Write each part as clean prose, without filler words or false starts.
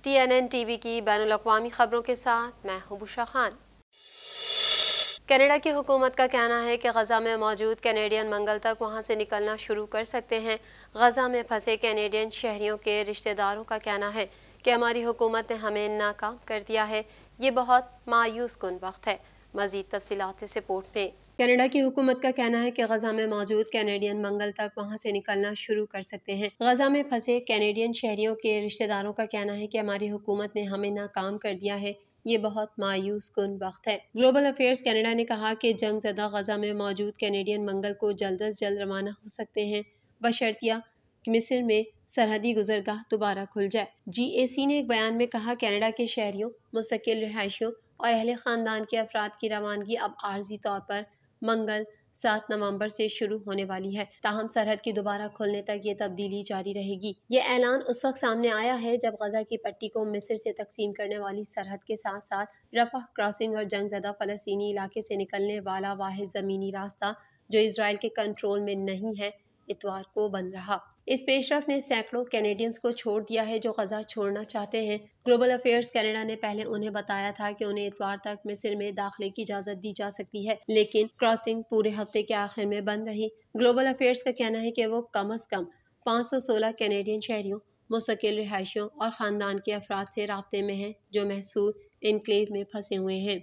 TNN TV کی بین الاقوامی خبروں کے ساتھ میں ہوں بشرا خان۔ کینیڈا کی حکومت کا کہنا ہے کہ غزہ میں موجود کینیڈین منگل تک وہاں سے نکلنا شروع کر سکتے ہیں۔ غزہ میں پھنسے کینیڈین شہریوں کے رشتہ داروں کا کہنا ہے کہ ہماری حکومت نے ہمیں ناکام کر دیا ہے، یہ بہت مایوس کن وقت ہے۔ مزید تفصیلات اس رپورٹ میں۔ کینیڈا کی حکومت کا کہنا ہے کہ غزہ میں موجود کینیڈین منگل تک وہاں سے نکلنا شروع کر سکتے ہیں۔ غزہ میں پھنسے کینیڈین شہریوں کے رشتہ داروں کا کہنا ہے کہ ہماری حکومت نے ہمیں ناکام کر دیا ہے، یہ بہت مایوس کن وقت ہے۔ گلوبل افیئرز کینیڈا نے کہا کہ جنگ زدہ غزہ میں موجود کینیڈین منگل کو جلد از جلد روانہ ہو سکتے ہیں، بشرطیہ کہ مصر میں سرحدی گزرگاہ دوبارہ کھل جائے۔ GAC نے ایک بیان میں کہا کینیڈا کے شہریوں، مستقل رہائشیوں اور اہل خاندان کے افراد کی روانگی اب عارضی طور پر منگل 7 نومبر سے شروع ہونے والی ہے، تاہم سرحد کی دوبارہ کھلنے تک یہ تبدیلی جاری رہے گی۔ یہ اعلان اس وقت سامنے آیا ہے جب غزہ کی پٹی کو مصر سے تقسیم کرنے والی سرحد کے ساتھ ساتھ رفح کراسنگ اور جنگ زدہ فلسطینی علاقے سے نکلنے والا واحد زمینی راستہ جو اسرائیل کے کنٹرول میں نہیں ہے، اتوار کو بند رہا۔ اس پیش رفت نے سینکڑوں کینیڈینز کو چھوڑ دیا ہے جو غزہ چھوڑنا چاہتے ہیں۔ گلوبل افیئرز کینیڈا نے پہلے انہیں بتایا تھا کہ انہیں اتوار تک مصر میں داخلے کی اجازت دی جا سکتی ہے، لیکن کراسنگ پورے ہفتے کے آخر میں بند رہی۔ گلوبل افیئرز کا کہنا ہے کہ وہ کم از کم 516 کینیڈین شہریوں، مستقل رہائشیوں اور خاندان کے افراد سے رابطے میں ہیں جو محصور انکلیو میں پھنسے ہوئے ہیں۔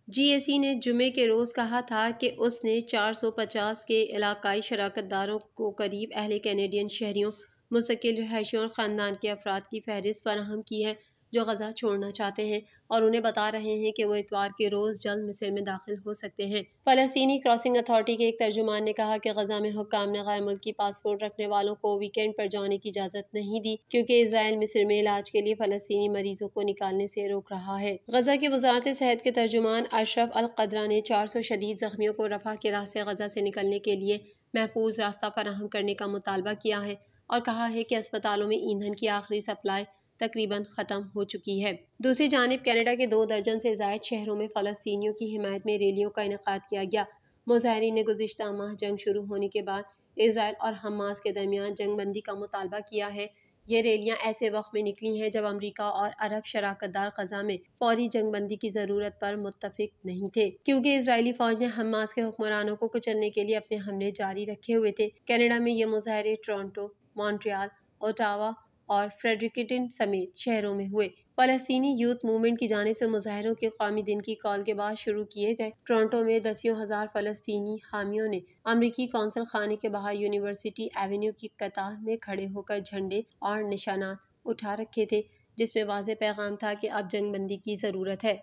GAC نے جمعے کے روز کہا تھا کہ اس نے 450 کے علاقائی شراکت داروں کو قریب اہل کینیڈین شہریوں، مستقل رہائشیوں اور خاندان کے افراد کی فہرست فراہم کی ہے جو غزہ چھوڑنا چاہتے ہیں اور انہیں بتا رہے ہیں کہ وہ اتوار کے روز جلد مصر میں داخل ہو سکتے ہیں۔ فلسطینی کراسنگ اتھارٹی کے ایک ترجمان نے کہا کہ غزہ میں حکام نے غیر ملکی پاسپورٹ رکھنے والوں کو ویکینڈ پر جانے کی اجازت نہیں دی کیونکہ اسرائیل مصر میں علاج کے لیے فلسطینی مریضوں کو نکالنے سے روک رہا ہے۔ غزہ کی وزارت صحت کے ترجمان اشرف القدرہ نے 400 شدید زخمیوں کو رفح کے راستے غزہ سے نکلنے کے لیے محفوظ راستہ فراہم کرنے کا مطالبہ کیا ہے اور کہا ہے کہ اسپتالوں میں ایندھن کی آخری سپلائی تقریباً ختم ہو چکی ہے۔ دوسری جانب کینیڈا کے 2 درجن سے زائد شہروں میں فلسطینیوں کی حمایت میں ریلیوں کا انعقاد کیا گیا۔ مظاہرین نے گزشتہ ماہ جنگ شروع ہونے کے بعد اسرائیل اور حماس کے درمیان جنگ بندی کا مطالبہ کیا ہے۔ یہ ریلیاں ایسے وقت میں نکلی ہیں جب امریکہ اور عرب شراکت دار غزہ میں فوری جنگ بندی کی ضرورت پر متفق نہیں تھے کیونکہ اسرائیلی فوج نے حماس کے حکمرانوں کو کچلنے کے لیے اپنے حملے جاری رکھے ہوئے تھے۔ کینیڈا میں یہ مظاہرے ٹورنٹو، مونٹریال، اوٹاوا اور فریڈرکٹن سمیت شہروں میں ہوئے۔ فلسطینی یوتھ موومنٹ کی جانب سے مظاہروں کے قومی دن کی کال کے بعد شروع کیے گئے۔ ٹورنٹو میں دسیوں ہزار فلسطینی حامیوں نے امریکی قونصل خانے کے باہر یونیورسٹی ایونیو کی قطار میں کھڑے ہو کر جھنڈے اور نشانات اٹھا رکھے تھے جس میں واضح پیغام تھا کہ اب جنگ بندی کی ضرورت ہے۔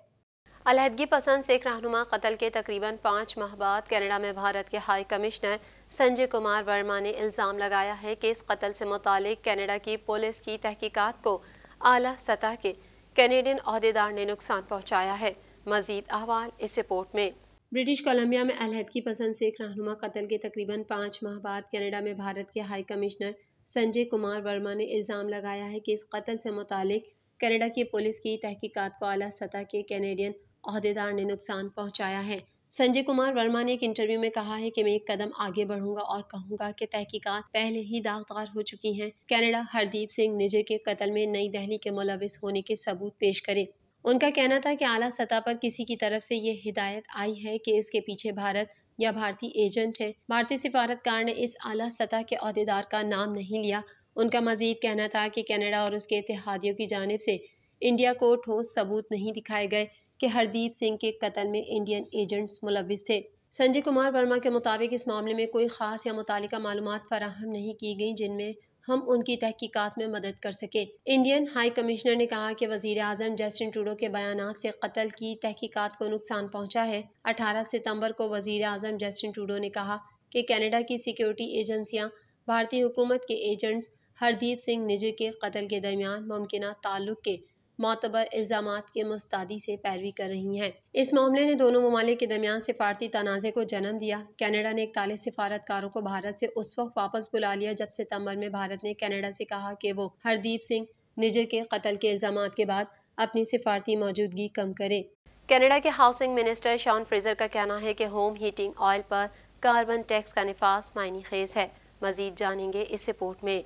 علیحدگی پسند سکھ رہنما قتل کے تقریباً 5 ماہ بعد کینیڈا میں بھارت کے ہائی کمشنر سنجے کمار ورما نے الزام لگایا ہے کہ اس قتل سے متعلق کینیڈا کی پولیس کی تحقیقات کو اعلیٰ سطح کے کینیڈین عہدیدار نے نقصان پہنچایا ہے۔ مزید احوال اس رپورٹ میں۔ برٹش کولمبیا میں علیحدگی پسند سکھ رہنما قتل کے تقریباً 5 ماہ بعد کینیڈا میں بھارت کے ہائی کمشنر سنجے کمار ورما نے الزام لگایا ہے کہ اس قتل سے متعلق کینیڈا کی پولیس کی تحقیقات کو اعلیٰ سطح کے کینیڈین عہدیدار نے نقصان پہنچایا ہے۔ سنجے کمار ورما نے ایک انٹرویو میں کہا ہے کہ میں ایک قدم آگے بڑھوں گا اور کہوں گا کہ تحقیقات پہلے ہی داغدار ہو چکی ہیں۔ کینیڈا ہردیپ سنگھ نجر کے قتل میں نئی دہلی کے ملوث ہونے کے ثبوت پیش کرے۔ ان کا کہنا تھا کہ اعلیٰ سطح پر کسی کی طرف سے یہ ہدایت آئی ہے کہ اس کے پیچھے بھارت یا بھارتی ایجنٹ ہے۔ بھارتی سفارتکار نے اس اعلیٰ سطح کے عہدیدار کا نام نہیں لیا۔ ان کا مزید کہنا تھا کہ کینیڈا اور اس کے اتحادیوں کی جانب سے انڈیا کو ٹھوس ثبوت نہیں دکھائے گئے کہ ہردیپ سنگھ کے قتل میں انڈین ایجنٹس ملوث تھے۔ سنجے کمار ورما کے مطابق اس معاملے میں کوئی خاص یا متعلقہ معلومات فراہم نہیں کی گئیں جن میں ہم ان کی تحقیقات میں مدد کر سکیں۔ انڈین ہائی کمشنر نے کہا کہ وزیر اعظم جسٹن ٹروڈو کے بیانات سے قتل کی تحقیقات کو نقصان پہنچا ہے۔ 18 ستمبر کو وزیر اعظم جسٹن ٹروڈو نے کہا کہ کینیڈا کی سیکیورٹی ایجنسیاں بھارتی حکومت کے ایجنٹس ہردیپ سنگھ نجر کے قتل کے درمیان ممکنہ تعلق کے معتبر الزامات کے مستعدی سے پیروی کر رہی ہیں۔ اس معاملے نے دونوں ممالک کے درمیان سفارتی تنازع کو جنم دیا۔ کینیڈا نے 41 سفارتکاروں کو بھارت سے اس وقت واپس بلا لیا جب ستمبر میں بھارت نے کینیڈا سے کہا کہ وہ ہردیپ سنگھ نجر کے قتل کے الزامات کے بعد اپنی سفارتی موجودگی کم کرے۔ کینیڈا کے ہاؤسنگ منسٹر شان فریزر کا کہنا ہے کہ ہوم ہیٹنگ آئل پر کاربن ٹیکس کا نفاذ معنی خیز ہے۔ مزید جانیں گے اس رپورٹ میں۔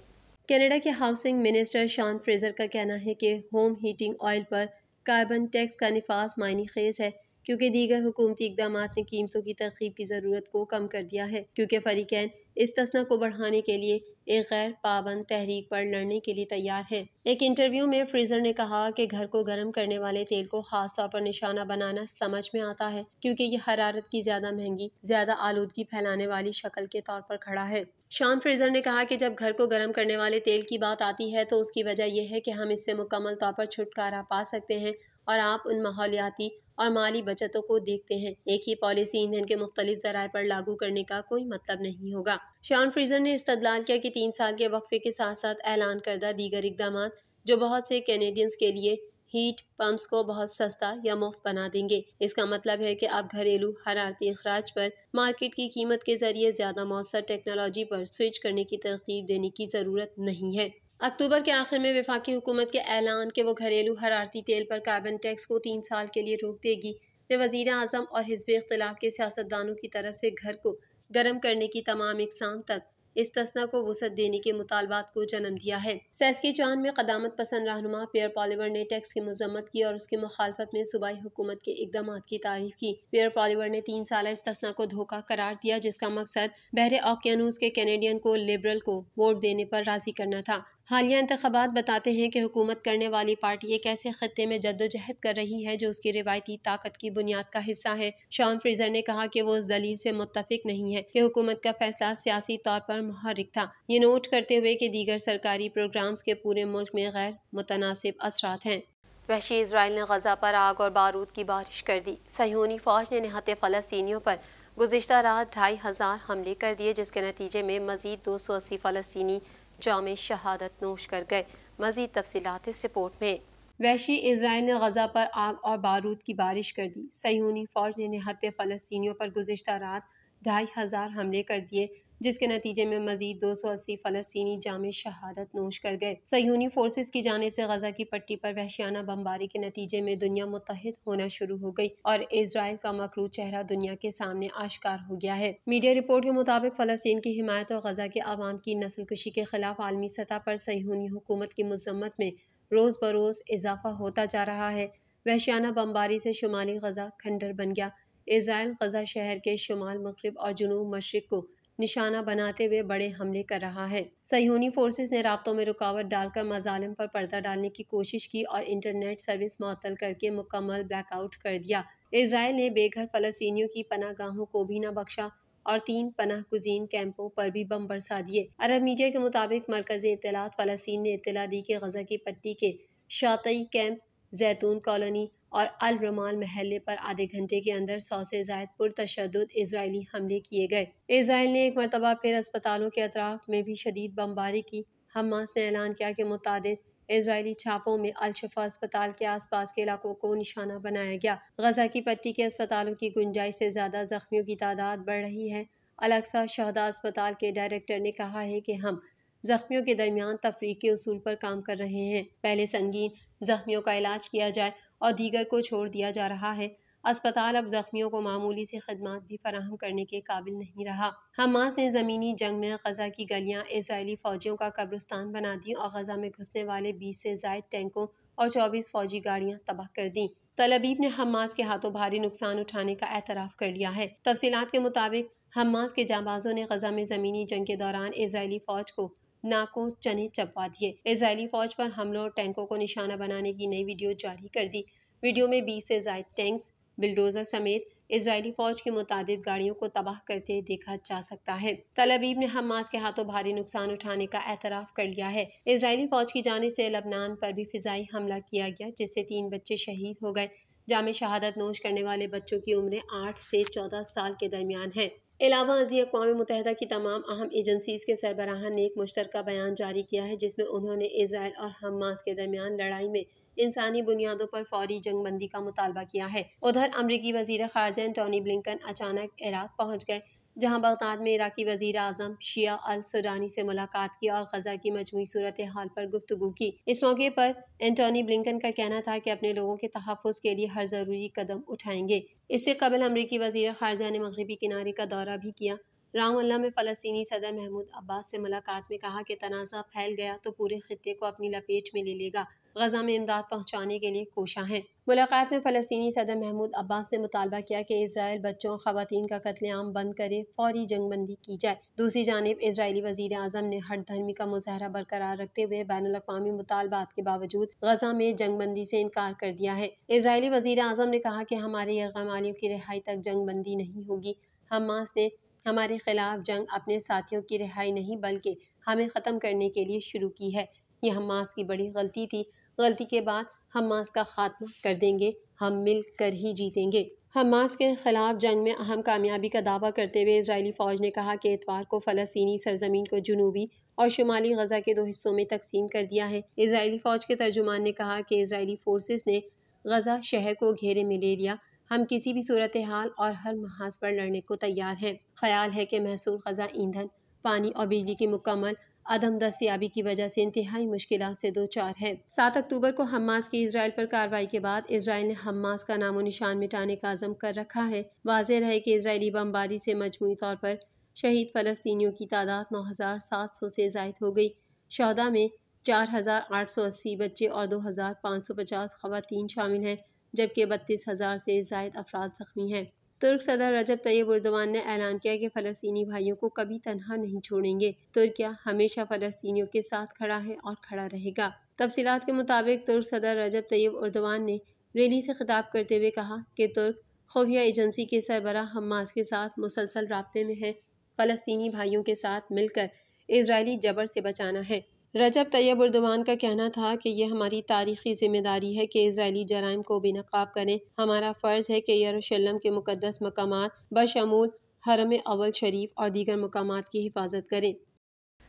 کینیڈا کے ہاؤسنگ منسٹر شان فریزر کا کہنا ہے کہ ہوم ہیٹنگ آئل پر کاربن ٹیکس کا نفاذ معنی خیز ہے کیونکہ دیگر حکومتی اقدامات نے قیمتوں کی ترغیب کی ضرورت کو کم کر دیا ہے، کیونکہ فریقین استثنا کو بڑھانے کے لیے ایک غیر پابند تحریک پر لڑنے کے لیے تیار ہے۔ ایک انٹرویو میں فریزر نے کہا کہ گھر کو گرم کرنے والے تیل کو خاص طور پر نشانہ بنانا سمجھ میں آتا ہے کیونکہ یہ حرارت کی زیادہ مہنگی، زیادہ آلودگی پھیلانے والی شکل کے طور پر کھڑا ہے۔ شان فریزر نے کہا کہ جب گھر کو گرم کرنے والے تیل کی بات آتی ہے تو اس کی وجہ یہ ہے کہ ہم اس سے مکمل طور پر چھٹکارا پا سکتے ہیں اور آپ ان ماحولیاتی اور مالی بچتوں کو دیکھتے ہیں۔ ایک ہی پالیسی ایندھن کے مختلف ذرائع پر لاگو کرنے کا کوئی مطلب نہیں ہوگا۔ شان فریزر نے استدلال کیا کہ 3 سال کے وقفے کے ساتھ ساتھ اعلان کردہ دیگر اقدامات جو بہت سے کینیڈینز کے لیے ہیٹ پمپس کو بہت سستا یا مفت بنا دیں گے۔ اس کا مطلب ہے کہ اب گھریلو حرارتی اخراج پر مارکیٹ کی قیمت کے ذریعے زیادہ مؤثر ٹیکنالوجی پر سوئچ کرنے کی ترغیب دینے کی ضرورت نہیں ہے۔ اکتوبر کے آخر میں وفاقی حکومت کے اعلان کہ وہ گھریلو حرارتی تیل پر کاربن ٹیکس کو 3 سال کے لیے روک دے گی نے وزیر اعظم اور حزب اختلاف کے سیاستدانوں کی طرف سے گھر کو گرم کرنے کی تمام اقسام تک استثنا کو وسعت دینے کے مطالبات کو جنم دیا ہے۔ سیسکیچوان میں قدامت پسند رہنما پیئر پالیور نے ٹیکس کی مذمت کی اور اس کی مخالفت میں صوبائی حکومت کے اقدامات کی تعریف کی۔ پیئر پالیور نے 3 سالہ استثنا کو دھوکہ قرار دیا جس کا مقصد بحر اوقیانوس کے کینیڈین کو لبرل کو ووٹ دینے پر راضی کرنا تھا۔ حالیہ انتخابات بتاتے ہیں کہ حکومت کرنے والی پارٹی ایک ایسے خطے میں جدوجہد کر رہی ہے جو اس کی روایتی طاقت کی بنیاد کا حصہ ہے۔ شان فریزر نے کہا کہ وہ اس دلیل سے متفق نہیں ہے کہ حکومت کا فیصلہ سیاسی طور پر محرک تھا، یہ نوٹ کرتے ہوئے کہ دیگر سرکاری پروگرامز کے پورے ملک میں غیر متناسب اثرات ہیں۔ وحشی اسرائیل نے غزہ پر آگ اور بارود کی بارش کر دی۔ صہیونی فوج نے نہتے فلسطینیوں پر گزشتہ رات 2500 حملے کر دیے جس کے نتیجے میں مزید 280 فلسطینی جام شہادت نوش کر گئے۔ مزید تفصیلات اس رپورٹ میں۔ وحشی اسرائیل نے غزہ پر آگ اور بارود کی بارش کر دی۔ صہیونی فوج نے نہتے فلسطینیوں پر گزشتہ رات 2500 حملے کر دیے جس کے نتیجے میں مزید 280 فلسطینی جام شہادت نوش کر گئے۔ صہیونی فورسز کی جانب سے غزہ کی پٹی پر وحشیانہ بمباری کے نتیجے میں دنیا متحد ہونا شروع ہو گئی اور اسرائیل کا مکروہ چہرہ دنیا کے سامنے آشکار ہو گیا ہے۔ میڈیا رپورٹ کے مطابق فلسطین کی حمایت اور غزہ کے عوام کی نسل کشی کے خلاف عالمی سطح پر صہیونی حکومت کی مذمت میں روز بروز اضافہ ہوتا جا رہا ہے۔ وحشیانہ بمباری سے شمالی غزہ کھنڈر بن گیا۔ اسرائیل غزہ شہر کے شمال مغرب اور جنوب مشرق کو نشانہ بناتے ہوئے بڑے حملے کر رہا ہے۔ صہیونی فورسز نے رابطوں میں رکاوٹ ڈال کر مظالم پر پردہ ڈالنے کی کوشش کی اور انٹرنیٹ سروس معطل کر کے مکمل بلیک آؤٹ کر دیا۔ اسرائیل نے بے گھر فلسطینیوں کی پناہ گاہوں کو بھی نہ بخشا اور 3 پناہ گزین کیمپوں پر بھی بم برسا دیے۔ عرب میڈیا کے مطابق مرکزی اطلاعات فلسطین نے اطلاع دی کہ غزہ کی پٹی کے شاطئی کیمپ، زیتون کالونی اور الرمال محلے پر آدھے گھنٹے کے اندر 100 سے زائد پرتشدد اسرائیلی حملے کیے گئے۔ اسرائیل نے ایک مرتبہ پھر اسپتالوں کے اطراف میں بھی شدید بمباری کی۔ حماس نے اعلان کیا کہ متعدد اسرائیلی چھاپوں میں الشفا اسپتال کے آس پاس کے علاقوں کو نشانہ بنایا گیا۔ غزہ کی پٹی کے اسپتالوں کی گنجائش سے زیادہ زخمیوں کی تعداد بڑھ رہی ہے۔ الاقصی شہداء اسپتال کے ڈائریکٹر نے کہا ہے کہ ہم زخمیوں کے درمیان تفریق کے اصول پر کام کر رہے ہیں، پہلے سنگین زخمیوں کا علاج کیا جائے اور دیگر کو چھوڑ دیا جا رہا ہے۔ اسپتال اب زخمیوں کو معمولی سی خدمات بھی فراہم کرنے کے قابل نہیں رہا۔ حماس نے زمینی جنگ میں غزہ کی گلیاں اسرائیلی فوجیوں کا قبرستان بنا دی اور غزہ میں گھسنے والے 20 سے زائد ٹینکوں اور 24 فوجی گاڑیاں تباہ کر دیں۔ تل ابیب نے حماس کے ہاتھوں بھاری نقصان اٹھانے کا اعتراف کر لیا ہے۔ تفصیلات کے مطابق حماس کے جانبازوں نے غزہ میں زمینی جنگ کے دوران اسرائیلی فوج کو ناکوں چنے چبوا دیے۔ اسرائیلی فوج پر حملوں اور ٹینکوں کو نشانہ بنانے کی نئی ویڈیو جاری کر دی۔ ویڈیو میں 20 سے زائد ٹینکس، بلڈوزر سمیت اسرائیلی فوج کی متعدد گاڑیوں کو تباہ کرتے دیکھا جا سکتا ہے۔ تل ابیب نے حماس کے ہاتھوں بھاری نقصان اٹھانے کا اعتراف کر لیا ہے۔ اسرائیلی فوج کی جانب سے لبنان پر بھی فضائی حملہ کیا گیا جس سے 3 بچے شہید ہو گئے۔ جام شہادت نوش کرنے والے بچوں کی عمریں 8 سے 14 سال کے درمیان ہیں۔ علاوہ ازیں اقوام متحدہ کی تمام اہم ایجنسیز کے سربراہان نے ایک مشترکہ بیان جاری کیا ہے جس میں انہوں نے اسرائیل اور حماس کے درمیان لڑائی میں انسانی بنیادوں پر فوری جنگ بندی کا مطالبہ کیا ہے۔ ادھر امریکی وزیر خارجہ اینٹونی بلنکن اچانک عراق پہنچ گئے جہاں بغداد میں عراقی وزیر اعظم شیعہ السودانی سے ملاقات کی اور غزہ کی مجموعی صورتحال پر گفتگو کی۔ اس موقع پر اینٹونی بلنکن کا کہنا تھا کہ اپنے لوگوں کے تحفظ کے لیے ہر ضروری قدم اٹھائیں گے۔ اس سے قبل امریکی وزیر خارجہ نے مغربی کنارے کا دورہ بھی کیا رام اللہ میں فلسطینی صدر محمود عباس سے ملاقات میں کہا کہ تنازع پھیل گیا تو پورے خطے کو اپنی لپیٹ میں لے لے گا، غزہ میں امداد پہنچانے کے لیے کوشاں ہیں۔ ملاقات میں فلسطینی صدر محمود عباس نے مطالبہ کیا کہ اسرائیل بچوں اور خواتین کا قتل عام بند کرے، فوری جنگ بندی کی جائے۔ دوسری جانب اسرائیلی وزیر اعظم نے ہٹ دھرمی کا مظاہرہ برقرار رکھتے ہوئے بین الاقوامی مطالبات کے باوجود غزہ میں جنگ بندی سے انکار کر دیا ہے۔ اسرائیلی وزیر اعظم نے کہا کہ ہمارے یرغمالیوں کی رہائی تک جنگ بندی نہیں ہوگی۔ حماس نے ہمارے خلاف جنگ اپنے ساتھیوں کی رہائی نہیں بلکہ ہمیں ختم کرنے کے لیے شروع کی ہے۔ یہ حماس کی بڑی غلطی تھی۔ غلطی کے بعد حماس کا خاتمہ کر دیں گے، ہم مل کر ہی جیتیں گے۔ حماس کے خلاف جنگ میں اہم کامیابی کا دعویٰ کرتے ہوئے اسرائیلی فوج نے کہا کہ اتوار کو فلسطینی سرزمین کو جنوبی اور شمالی غزہ کے 2 حصوں میں تقسیم کر دیا ہے۔ اسرائیلی فوج کے ترجمان نے کہا کہ اسرائیلی فورسز نے غزہ شہر کو گھیرے میں لے لیا۔ ہم کسی بھی صورتحال اور ہر محاذ پر لڑنے کو تیار ہیں۔ خیال ہے کہ محصول غزہ ایندھن، پانی اور بجلی کی مکمل عدم دستیابی کی وجہ سے انتہائی مشکلات سے دوچار ہے۔ 7 اکتوبر کو حماس کی اسرائیل پر کارروائی کے بعد اسرائیل نے حماس کا نام و نشان مٹانے کا عزم کر رکھا ہے۔ واضح رہے کہ اسرائیلی بمباری سے مجموعی طور پر شہید فلسطینیوں کی تعداد 9,700 سے زائد ہو گئی۔ شہداء میں 4,880 بچے اور 2,550 خواتین شامل ہیں، جبکہ 32,000 سے زائد افراد زخمی ہیں۔ ترک صدر رجب طیب اردوان نے اعلان کیا کہ فلسطینی بھائیوں کو کبھی تنہا نہیں چھوڑیں گے۔ ترکیہ ہمیشہ فلسطینیوں کے ساتھ کھڑا ہے اور کھڑا رہے گا۔ تفصیلات کے مطابق ترک صدر رجب طیب اردوان نے ریلی سے خطاب کرتے ہوئے کہا کہ ترک خفیہ ایجنسی کے سربراہ حماس کے ساتھ مسلسل رابطے میں ہیں۔ فلسطینی بھائیوں کے ساتھ مل کر اسرائیلی جبر سے بچانا ہے۔ رجب طیب اردوان کا کہنا تھا کہ یہ ہماری تاریخی ذمہ داری ہے کہ اسرائیلی جرائم کو بے نقاب کریں۔ ہمارا فرض ہے کہ یروشلم کے مقدس مقامات بشمول حرم اول شریف اور دیگر مقامات کی حفاظت کریں۔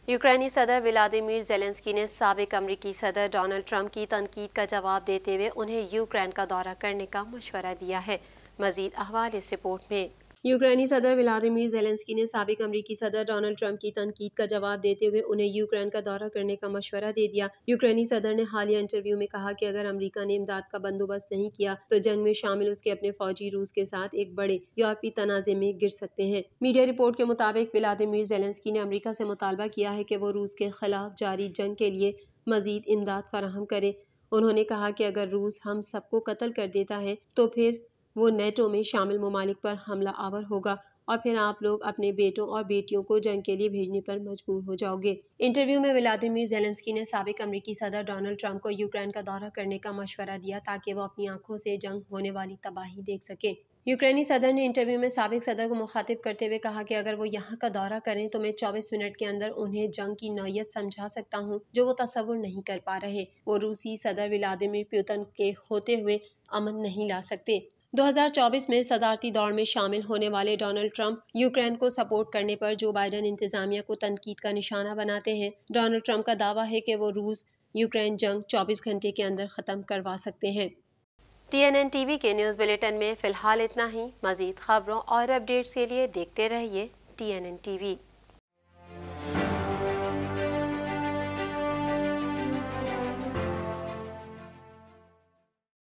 یوکرینی صدر ولادیمیر زیلنسکی نے سابق امریکی صدر ڈونلڈ ٹرمپ کی تنقید کا جواب دیتے ہوئے انہیں یوکرین کا دورہ کرنے کا مشورہ دیا ہے۔ مزید احوال اس رپورٹ میں۔ یوکرینی صدر ولادیمیر زیلنسکی نے سابق امریکی صدر ڈونلڈ ٹرمپ کی تنقید کا جواب دیتے ہوئے انہیں یوکرین کا دورہ کرنے کا مشورہ دے دیا۔ یوکرینی صدر نے حالیہ انٹرویو میں کہا کہ اگر امریکہ نے امداد کا بندوبست نہیں کیا تو جنگ میں شامل اس کے اپنے فوجی روس کے ساتھ ایک بڑے یورپی تنازع میں گر سکتے ہیں۔ میڈیا رپورٹ کے مطابق ولادیمیر زیلنسکی نے امریکہ سے مطالبہ کیا ہے کہ وہ روس کے خلاف جاری جنگ کے لیے مزید امداد فراہم کرے۔ انہوں نے کہا کہ اگر روس ہم سب کو قتل کر دیتا ہے تو پھر وہ نیٹو میں شامل ممالک پر حملہ آور ہوگا اور پھر آپ لوگ اپنے بیٹوں اور بیٹیوں کو جنگ کے لیے بھیجنے پر مجبور ہو جاؤ گے۔ انٹرویو میں ولادیمیر زیلنسکی نے سابق امریکی صدر ڈونلڈ ٹرمپ کو یوکرین کا دورہ کرنے کا مشورہ دیا تاکہ وہ اپنی آنکھوں سے جنگ ہونے والی تباہی دیکھ سکیں۔ یوکرینی صدر نے انٹرویو میں سابق صدر کو مخاطب کرتے ہوئے کہا کہ اگر وہ یہاں کا دورہ کریں تو میں 24 منٹ کے اندر انہیں جنگ کی نوعیت سمجھا سکتا ہوں جو وہ تصور نہیں کر پا رہے۔ وہ روسی صدر ولادیمیر پوتن کے ہوتے ہوئے امن نہیں لا سکتے۔ 2024 میں صدارتی دوڑ میں شامل ہونے والے ڈونلڈ ٹرمپ یوکرین کو سپورٹ کرنے پر جو بائیڈن انتظامیہ کو تنقید کا نشانہ بناتے ہیں۔ ڈونلڈ ٹرمپ کا دعویٰ ہے کہ وہ روس یوکرین جنگ 24 گھنٹے کے اندر ختم کروا سکتے ہیں۔ TNN TV کے نیوز بلیٹن میں فی الحال اتنا ہی۔ مزید خبروں اور اپڈیٹس کے لیے دیکھتے رہیے TNN TV۔